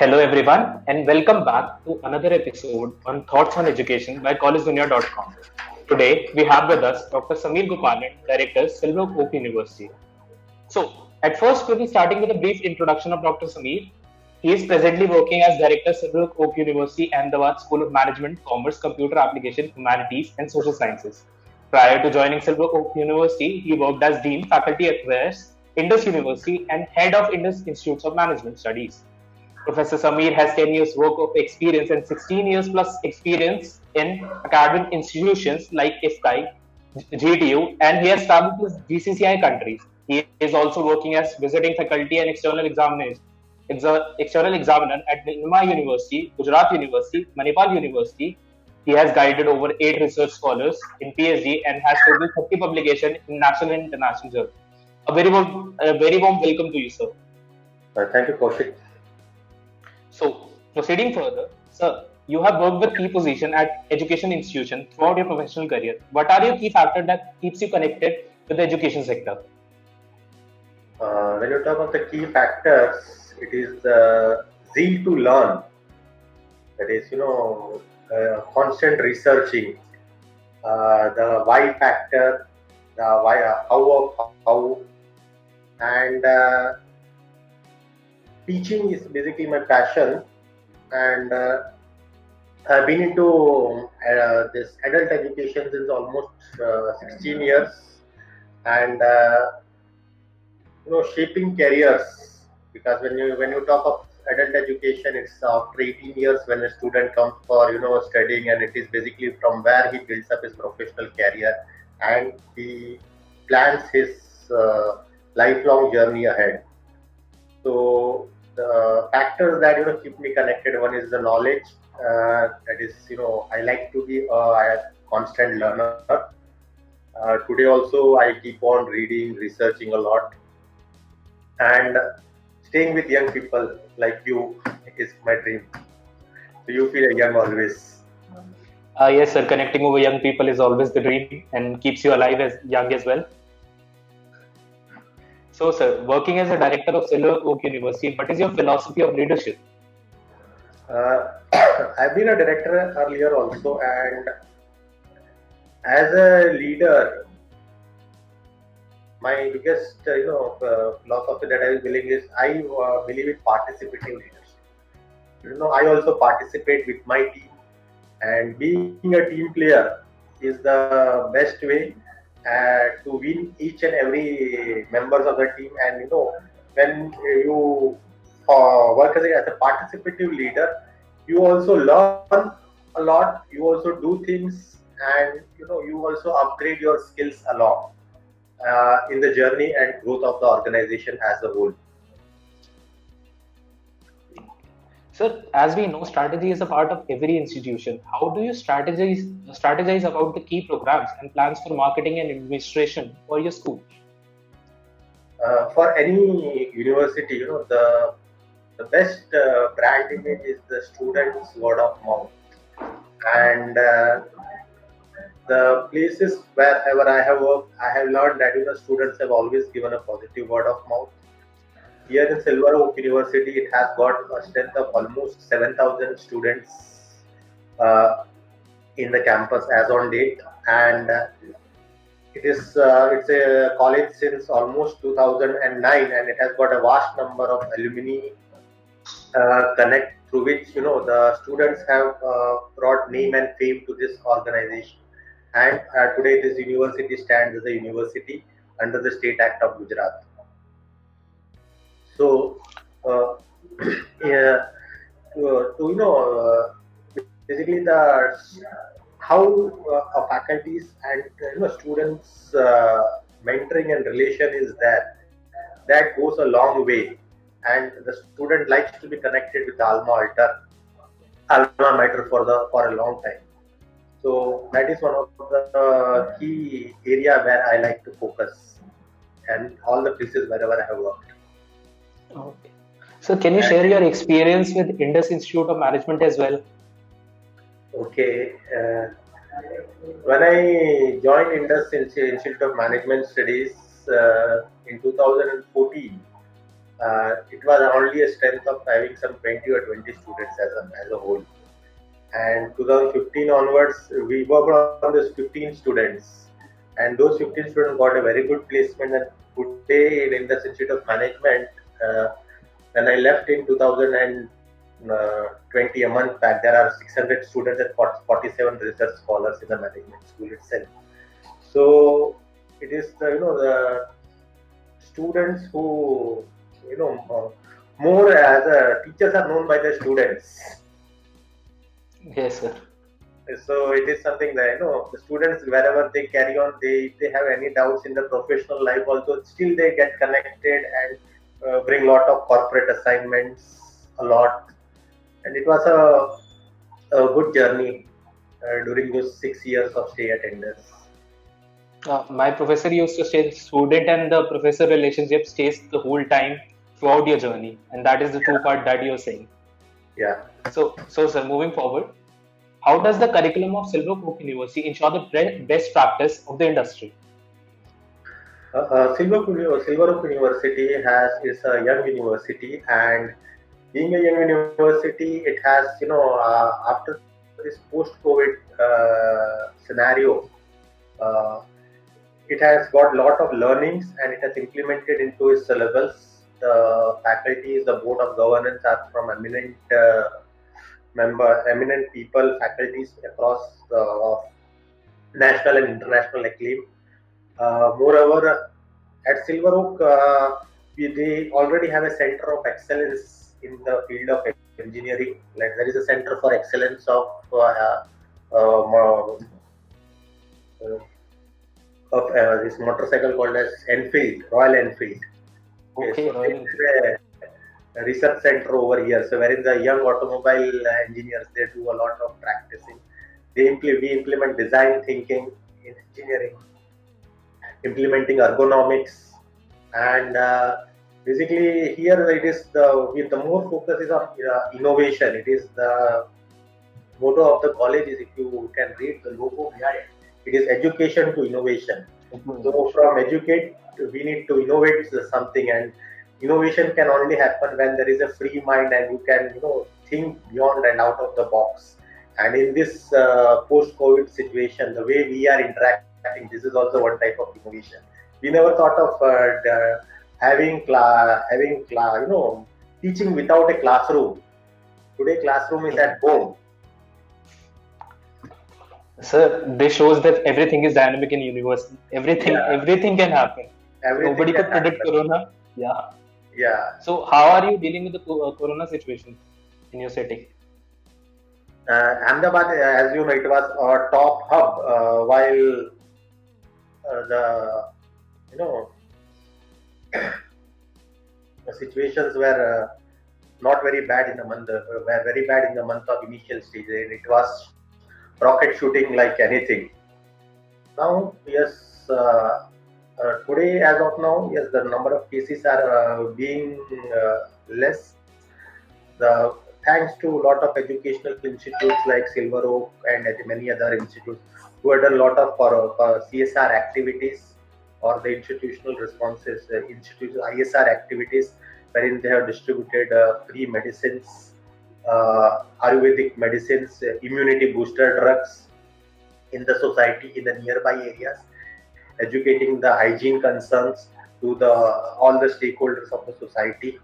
Hello, everyone, and welcome back to another episode on Thoughts on Education by collegedunia.com. Today, we have with us Dr. Sameer Gopalan, Director, Silver Oak University. So, at first, we'll be starting with a brief introduction of Dr. Sameer. He is presently working as Director, Silver Oak University, Ahmedabad School of Management, Commerce, Computer Application, Humanities, and Social Sciences. Prior to joining Silver Oak University, he worked as Dean, Faculty Affairs, Indus University, and Head of Indus Institutes of Management Studies. Professor Sameer has 10 years work of experience and 16 years plus experience in academic institutions like IFCI, GTU, and he has traveled to GCCI countries. He is also working as visiting faculty and external examiner at Nilma University, Gujarat University, Manipal University. He has guided over 8 research scholars in PhD and has total 30 publications in national and international journals. A very warm welcome to you, sir. Thank you, Kaushik. So, proceeding further, sir, you have worked with key position at education institution throughout your professional career. What are your key factors that keeps you connected with the education sector? When you talk about the key factors, it is the zeal to learn. That is, constant researching, the why factor, the why, how of how, and teaching is basically my passion. And I've been into this adult education since almost 16 years, and shaping careers, because when you talk of adult education, it's after 18 years when a student comes for studying, and it is basically from where he builds up his professional career and he plans his lifelong journey ahead. So the factors that keep me connected, one is the knowledge. That is, I like to be a constant learner. Today also I keep on reading, researching a lot, and staying with young people like you is my dream. So you feel young always. Yes, sir. Connecting over young people is always the dream and keeps you alive as young as well. So, sir, working as a director of Silver Oak University, what is your philosophy of leadership? I've been a director earlier also, and as a leader, my biggest philosophy that I believe is I believe in participating leadership. I also participate with my team, and being a team player is the best way to win each and every members of the team. And when you work as a participative leader, you also learn a lot, you also do things, and you also upgrade your skills along in the journey and growth of the organization as a whole. Sir, as we know, strategy is a part of every institution. How do you strategize about the key programs and plans for marketing and administration for your school? For any university, the best brand image is the students' word of mouth, and the places wherever I have worked, I have learned that students have always given a positive word of mouth. Here in Silver Oak University, it has got a strength of almost 7,000 students uh, in the campus as on date, and it's a college since almost 2009, and it has got a vast number of alumni connect, through which the students have brought name and fame to this organization. And today, this university stands as a university under the State Act of Gujarat. So, yeah, to basically the how faculties and students mentoring and relation is there, that goes a long way, and the student likes to be connected with the alma mater for a long time. So that is one of the key area where I like to focus, and all the places wherever I have worked. Okay. So, can you share your experience with Indus Institute of Management as well? Okay. When I joined Indus Institute of Management Studies in 2014, it was only a strength of having some 20 or 20 students as a whole. And 2015 onwards, we worked on those 15 students, and those 15 students got a very good placement. And today in Indus Institute of Management, uh, when I left in 2020, a month back, there are 600 students and 47 research scholars in the management school itself. So it is the students who more as teachers are known by the students. Yes, sir. So it is something that the students, wherever they carry on, if they have any doubts in the professional life also, still they get connected and bring lot of corporate assignments a lot. And it was a good journey during those 6 years of stay at Indus. My professor used to say student and the professor relationship stays the whole time throughout your journey, and that is the true part that you're saying. Yeah. So sir, moving forward, how does the curriculum of Silver Oak University ensure the best practice of the industry? Silver Oak University is a young university, and being a young university, it has after this post-COVID scenario, it has got lot of learnings and it has implemented into its syllabus. The faculties, the board of governance are from eminent people, faculties across of national and international acclaim. Moreover, at Silver Oak, they already have a center of excellence in the field of engineering. Like there is a center for excellence of this motorcycle called as Enfield, Royal Enfield. Okay, so Royal Enfield. A research center over here. So wherein the young automobile engineers, they do a lot of practicing. We implement design thinking in engineering, implementing ergonomics, and basically here it is the more focus is on innovation. It is the motto of the college is, if you can read the logo behind, it is education to innovation. Mm-hmm. So from educate, we need to innovate something, and innovation can only happen when there is a free mind and you can think beyond and out of the box. And in this post-COVID situation, the way we are interacting, this is also one type of innovation. We never thought of having teaching without a classroom. Today, classroom is at home. Sir, this shows that everything is dynamic in university. Everything can happen. Nobody could predict Corona. Yeah. Yeah. So, how are you dealing with the Corona situation in your setting? Ahmedabad, as you know, it was our top hub while the situations were not very bad in the month. Were very bad in the month of initial stage, and it was rocket shooting like anything. Now, yes, today, as of now, yes, the number of cases are being less. Thanks to a lot of educational institutes like Silver Oak and many other institutes who had done a lot of CSR activities or the institutional responses, ISR activities, wherein they have distributed free medicines, Ayurvedic medicines, immunity booster drugs in the society, in the nearby areas, educating the hygiene concerns to all the stakeholders of the society.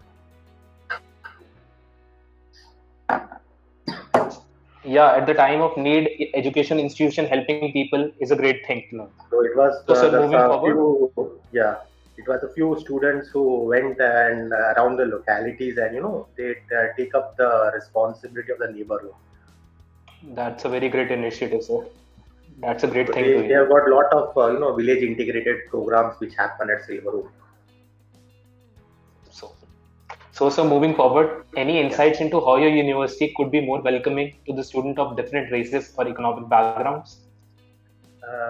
Yeah, at the time of need, education institution helping people is a great thing to know. So it was it was a few students who went and around the localities, and they take up the responsibility of the neighborhood. That's a very great initiative, sir. That's a great thing. They have got a lot of village integrated programs which happen at Silver Oak. So moving forward, any insights into how your university could be more welcoming to the student of different races or economic backgrounds?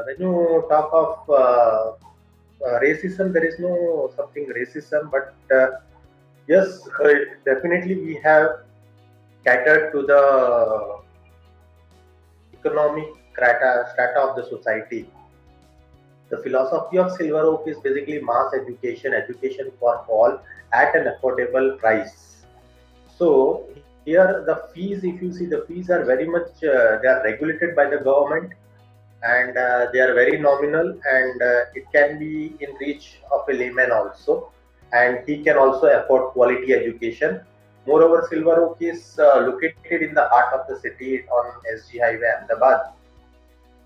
When you talk of racism, there is no something racism, but yes, definitely we have catered to the economic strata of the society. The philosophy of Silver Oak is basically mass education, education for all at an affordable price. So here the fees, if you see, the fees are very much they are regulated by the government, and they are very nominal, and it can be in reach of a layman also, and he can also afford quality education. Moreover, Silver Oak is located in the heart of the city on SG Highway, Ahmedabad.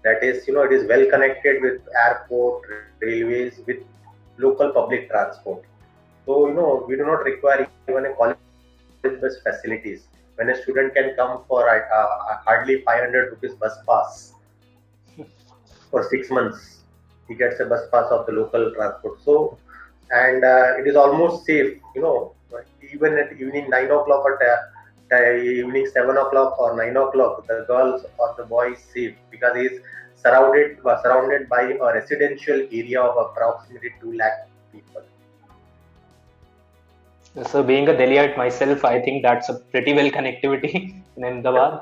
That is, it is well connected with airport, railways, with local public transport. So, we do not require even a college bus facilities. When a student can come for hardly 500 rupees bus pass for 6 months, he gets a bus pass of the local transport. So, and it is almost safe, even at evening 9 o'clock or evening 7 o'clock or 9 o'clock, the girls or the boys safe because he is surrounded by a residential area of approximately 2 lakh people. So being a Delhiite myself, I think that's a pretty well connectivity in Ahmedabad.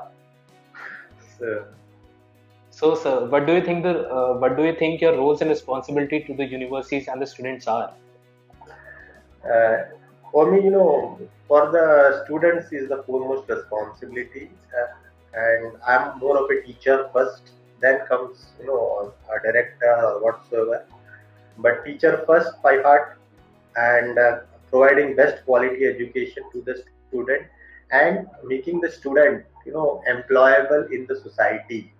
So, sir, what do you think your roles and responsibility to the universities and the students are? Uh, for me, for the students is the foremost responsibility, and I'm more of a teacher first. Then comes, a director or whatsoever. But teacher first by heart, and providing best quality education to the student, and making the student, employable in the society.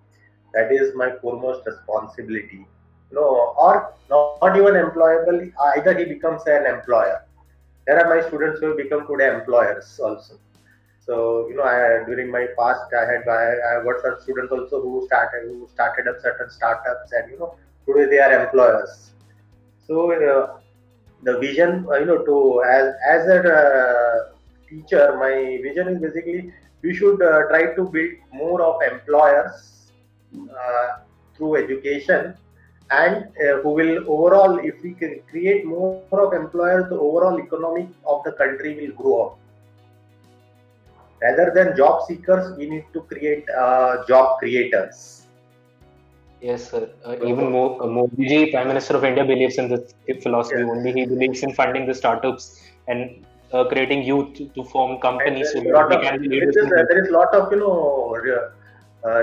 That is my foremost responsibility. Or not even employable, either he becomes an employer. There are my students who have become today employers also. So, during my past, I got some students also who started up certain startups, and today they are employers. So, the vision, to as a teacher, my vision is basically we should try to build more of employers through education, and who will overall, if we can create more of employers, the overall economy of the country will grow up. Rather than job seekers, we need to create job creators. Yes, sir. Even Modi ji, Prime Minister of India, believes in this philosophy Yes. only. He believes in funding the startups and creating youth to form And companies so lot we of can be leaders in this. there is lot of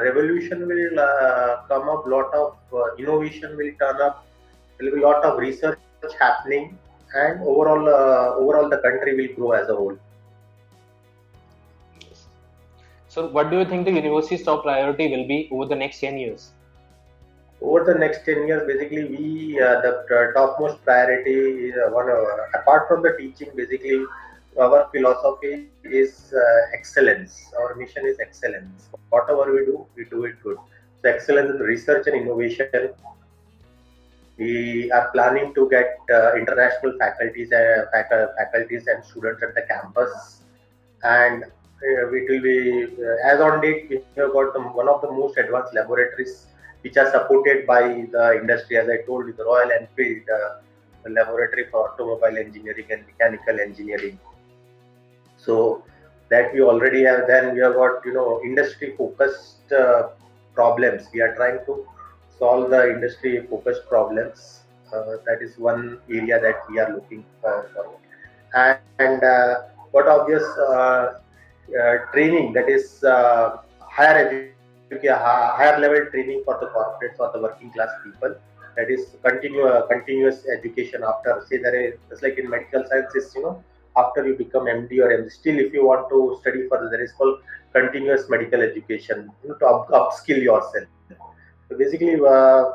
revolution will come up, lot of innovation will turn up. There will be a lot of research happening, and overall the country will grow as a whole. So, what do you think the university's top priority will be over the next 10 years? Over the next 10 years, basically, the topmost priority is apart from the teaching, basically, our philosophy is excellence. Our mission is excellence. Whatever we do it good. So, excellence in research and innovation. We are planning to get international faculties and students at the campus, and it will be as on date we have got one of the most advanced laboratories which are supported by the industry. As I told you, the Royal Enfield laboratory for automobile engineering and mechanical engineering. So that we already have. Then we have got industry focused problems. We are trying to solve the industry focused problems. That is one area that we are looking for. And what obvious training, that is higher level training for the corporates or the working class people. That is continuous education after, say, it's like in medical sciences, after you become MD or MD, still if you want to study further, there is called continuous medical education, to upskill yourself. So basically,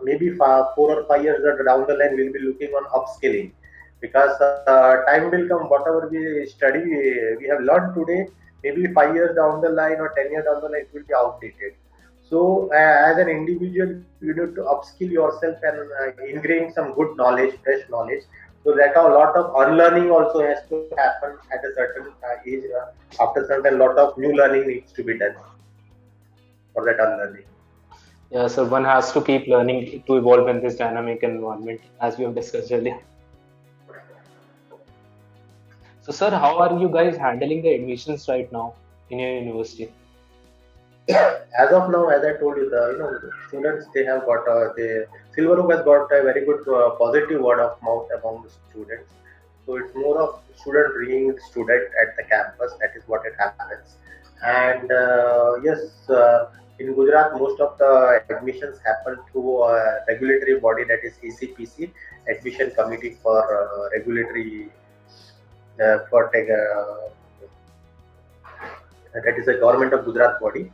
maybe 4 or 5 years down the line, we'll be looking on upskilling, because time will come. Whatever we study, we have learned today, maybe 5 years down the line or 10 years down the line, it will be outdated. So, as an individual, you need to upskill yourself and ingrain some good knowledge, fresh knowledge. So that a lot of unlearning also has to happen at a certain age. After certain, lot of new learning needs to be done for that unlearning. Yeah, so one has to keep learning to evolve in this dynamic environment, as we have discussed earlier. So, sir, how are you guys handling the admissions right now in your university? As of now, as I told you, the students, they have got the Silver Oak has got a very good positive word of mouth among the students. So it's more of student bringing student at the campus. That is what it happens. And yes, in Gujarat, most of the admissions happen through a regulatory body, that is ACPC, Admission Committee for Regulatory for that is a government of Gujarat body,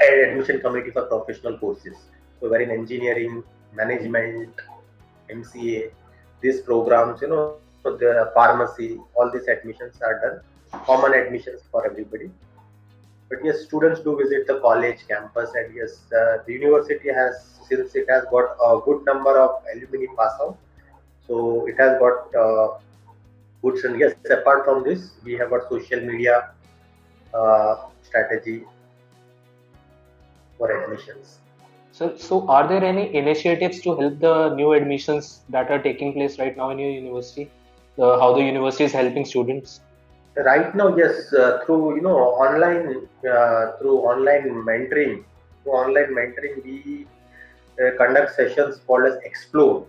and Admission Committee for Professional Courses. So wherein engineering, management, MCA, these programs, the pharmacy, all these admissions are done, common admissions for everybody. But yes, students do visit the college campus, and yes, the university has, since it has got a good number of alumni pass out, so it has got goods. And yes, apart from this, we have got social media strategy for admissions. So are there any initiatives to help the new admissions that are taking place right now in your university? How the university is helping students? Right now, yes, through online mentoring, we conduct sessions called as Explore.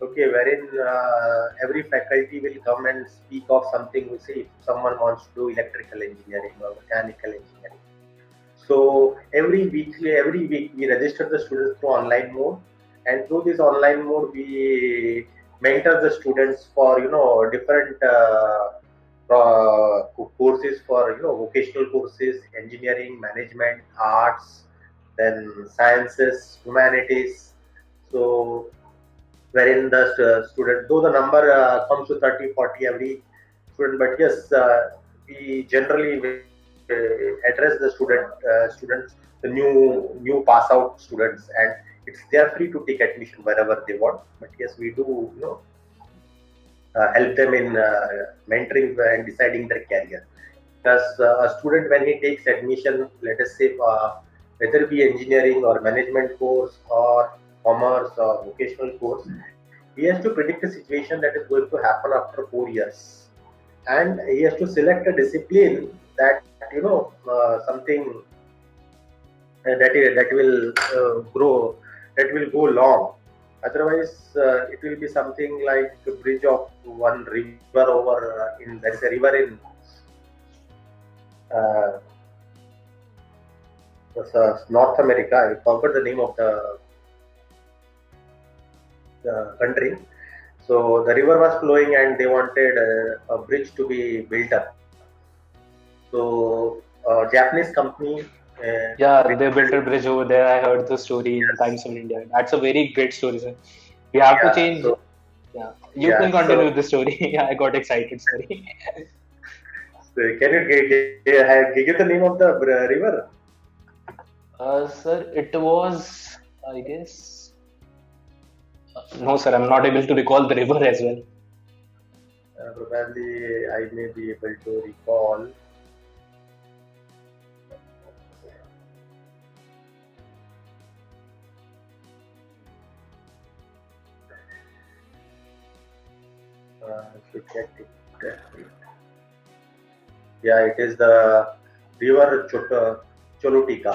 Okay, wherein every faculty will come and speak of something. We say if someone wants to do electrical engineering or mechanical engineering. So every week we register the students through online mode, and through this online mode we mentor the students for different courses, for vocational courses, engineering, management, arts, then sciences, humanities. So wherein the student, though the number comes to 30, 40 every student, but yes, we generally address the students, the new pass out students, and they are free to take admission wherever they want. But yes, we do help them in mentoring and deciding their career. Because a student, when he takes admission, let us say whether it be engineering or management course or commerce or vocational course, he has to predict a situation that is going to happen after 4 years, and he has to select a discipline that something that will grow, that will go long. Otherwise, it will be something like a bridge of one river over. There is a river in uh, North America. I forgot the name of the country. So the river was flowing, and they wanted a bridge to be built up. So Japanese company. Yeah, they built a bridge over there. I heard the story in Times of India. That's a very great story, sir. We have to Yeah. change. So Yeah, you can yeah. continue So with the story. Yeah, I got excited. Sorry. can you give the name of the river? Sir, it was, I guess. No, sir, I'm not able to recall the river as well. Probably I may be able to recall. Should check it. Yeah, it is the river Cholutica.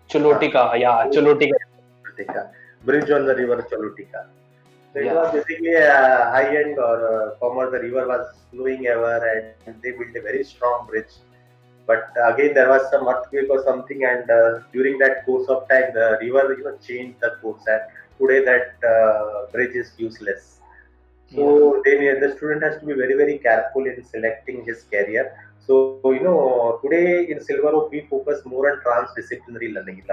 Cholotika. Yeah, Cholotika. Cholutica. Bridge on the river Cholutica. So it Yeah. was basically a high-end or former. The river was flowing ever, and they built a very strong bridge. But again, there was some earthquake or something, and during that course of time, the river changed the course, and today that bridge is useless. So the student has to be very, very careful in selecting his career. So today in Silver Oak we focus more on transdisciplinary learning.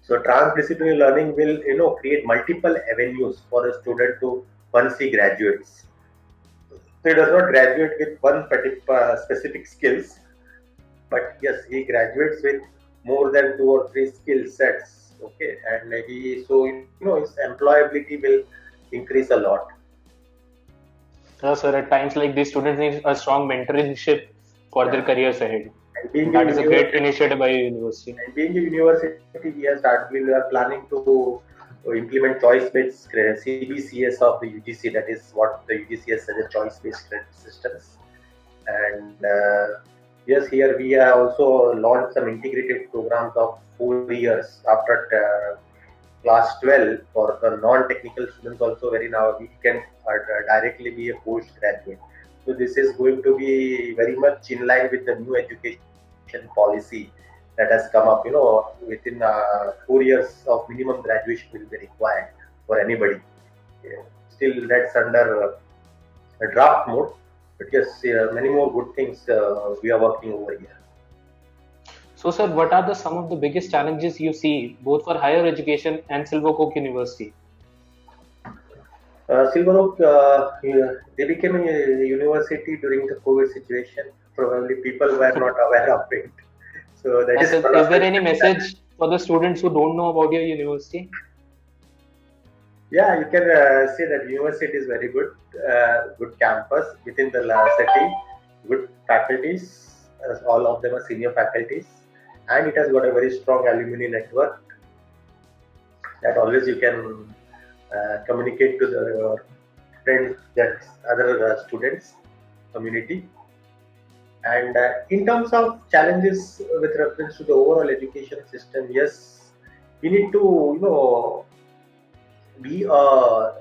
So transdisciplinary learning will create multiple avenues for a student to, once he graduates. So he does not graduate with one particular specific skills, but yes, he graduates with more than 2 or 3 skill sets. Okay, and his employability will increase a lot. Yeah, sir, at times like these students need a strong mentorship for their careers ahead. And being That is a great initiative by your university. And being a university, we are planning to implement choice-based CBCS of the UGC. That is what the UGC has as a choice-based credit systems. And Yes, here we have also launched some integrated programs of 4 years after class 12 for the non-technical students also, where now we can directly be a postgraduate. So this is going to be very much in line with the new education policy that has come up. Within 4 years of minimum graduation will be required for anybody. Yeah. Still, that's under a draft mode, but yes, many more good things we are working over here. So, sir, what are some of the biggest challenges you see both for higher education and Silver Oak University? Silver Oak, they became a university during the COVID situation. Probably people were not aware of it. So that Is there any message for the students who don't know about your university? Yeah, you can say that university is very good, good campus within the city, good faculties, as all of them are senior faculties, and it has got a very strong alumni network that always you can communicate to your friends, that other students, community. And in terms of challenges with reference to the overall education system, yes, we need to be a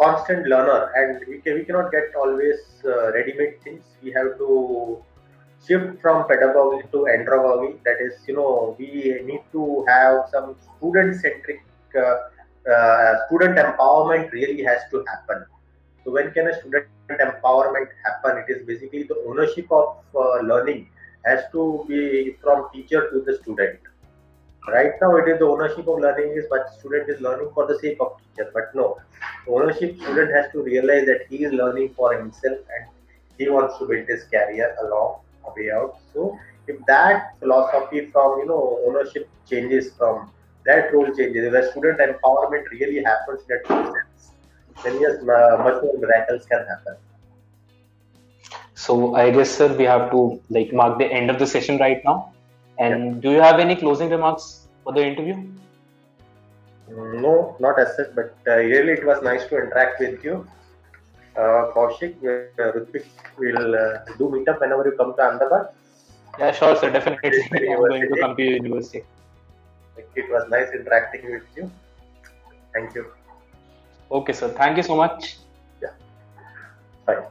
constant learner, and we cannot get always ready-made things. We have to shift from pedagogy to andragogy. That is, we need to have some student-centric, student empowerment really has to happen. So when can a student empowerment happen? It is basically the ownership of learning has to be from teacher to the student. Right now, it is the ownership of learning is, but student is learning for the sake of teacher. But no, ownership student has to realize that he is learning for himself and he wants to build his career along a way out. So if that philosophy from ownership changes, from that role changes, if the student empowerment really happens in that sense, then yes, much more miracles can happen. So I guess, sir, we have to mark the end of the session right now. And do you have any closing remarks for the interview? No, not as such, but really it was nice to interact with you. Kaushik, Rutvik will do meetup whenever you come to Ahmedabad. Yeah, sure, sir. Definitely. I'm going to come to your university. It was nice interacting with you. Thank you. Okay, sir. Thank you so much. Yeah. Bye.